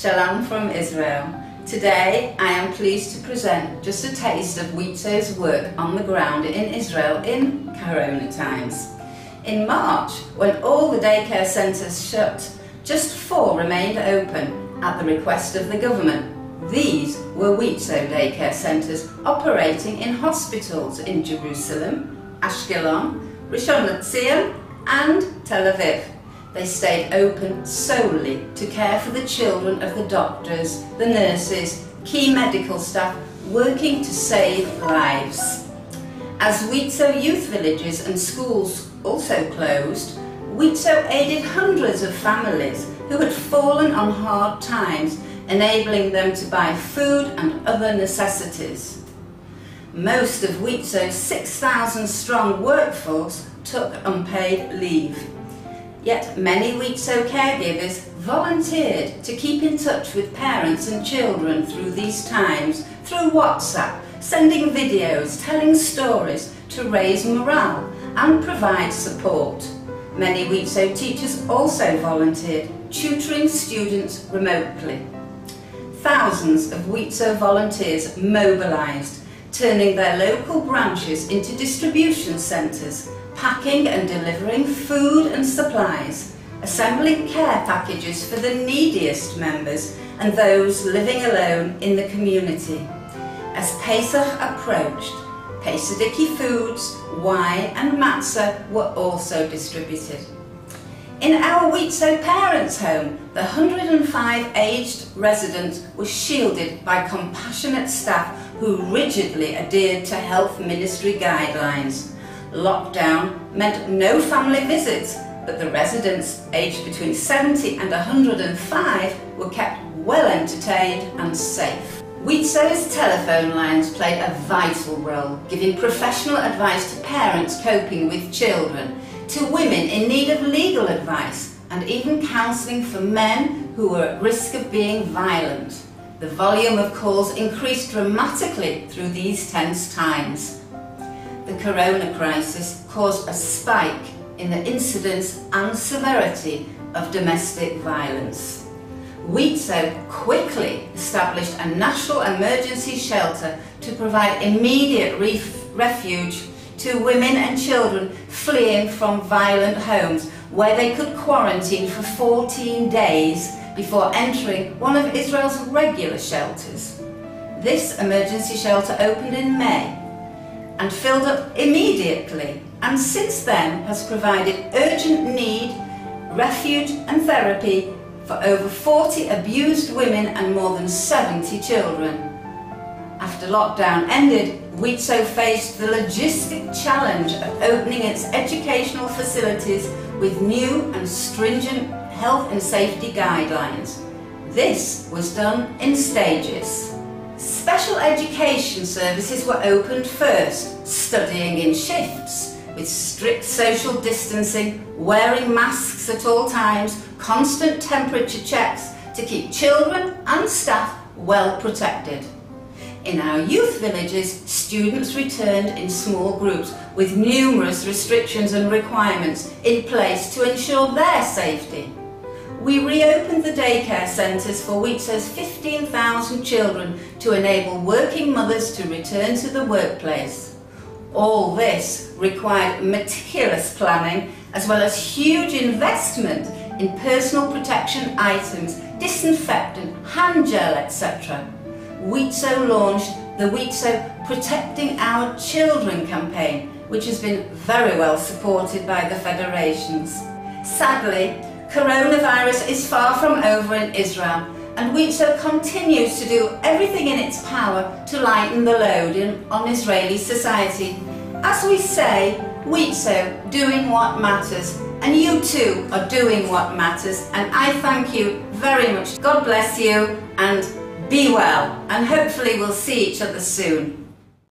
Shalom from Israel. Today I am pleased to present just a taste of Wizo's work on the ground in Israel in Corona times. In March, when all the daycare centres shut, just 4 remained open at the request of the government. These were Wizo daycare centres operating in hospitals in Jerusalem, Ashkelon, Rishon LeZion and Tel Aviv. They stayed open solely to care for the children of the doctors, the nurses, key medical staff working to save lives. As Wizo youth villages and schools also closed, Wizo aided hundreds of families who had fallen on hard times, enabling them to buy food and other necessities. Most of Wizo's 6,000 strong workforce took unpaid leave. Yet many Wizo caregivers volunteered to keep in touch with parents and children through these times through WhatsApp, sending videos, telling stories to raise morale and provide support. Many Wizo teachers also volunteered, tutoring students remotely. Thousands of Wizo volunteers mobilised, turning their local branches into distribution centres, packing and delivering food and supplies, assembling care packages for the neediest members and those living alone in the community. As Pesach approached, Pesadiki foods, wine and matzah were also distributed. In our Wizo Parents' Home, the 105 aged residents were shielded by compassionate staff who rigidly adhered to health ministry guidelines. Lockdown meant no family visits, but the residents aged between 70 and 105 were kept well entertained and safe. Wizo's telephone lines played a vital role, giving professional advice to parents coping with children, to women in need of legal advice, and even counselling for men who were at risk of being violent. The volume of calls increased dramatically through these tense times. The corona crisis caused a spike in the incidence and severity of domestic violence. Wizo quickly established a national emergency shelter to provide immediate refuge to women and children fleeing from violent homes, where they could quarantine for 14 days before entering one of Israel's regular shelters. This emergency shelter opened in May and filled up immediately, and since then has provided urgent need, refuge and therapy for over 40 abused women and more than 70 children. After lockdown ended, Wizo faced the logistic challenge of opening its educational facilities with new and stringent health and safety guidelines. This was done in stages. Special education services were opened first, studying in shifts, with strict social distancing, wearing masks at all times, constant temperature checks to keep children and staff well protected. In our youth villages, students returned in small groups with numerous restrictions and requirements in place to ensure their safety. We reopened the daycare centres for Wizo's 15,000 children to enable working mothers to return to the workplace. All this required meticulous planning as well as huge investment in personal protection items, disinfectant, hand gel, etc. Wizo launched the Wizo Protecting Our Children campaign, which has been very well supported by the federations. Sadly, coronavirus is far from over in Israel, and Wizo continues to do everything in its power to lighten the load on Israeli society. As we say, Wizo, doing what matters, and you too are doing what matters, and I thank you very much. God bless you and be well, and hopefully we'll see each other soon.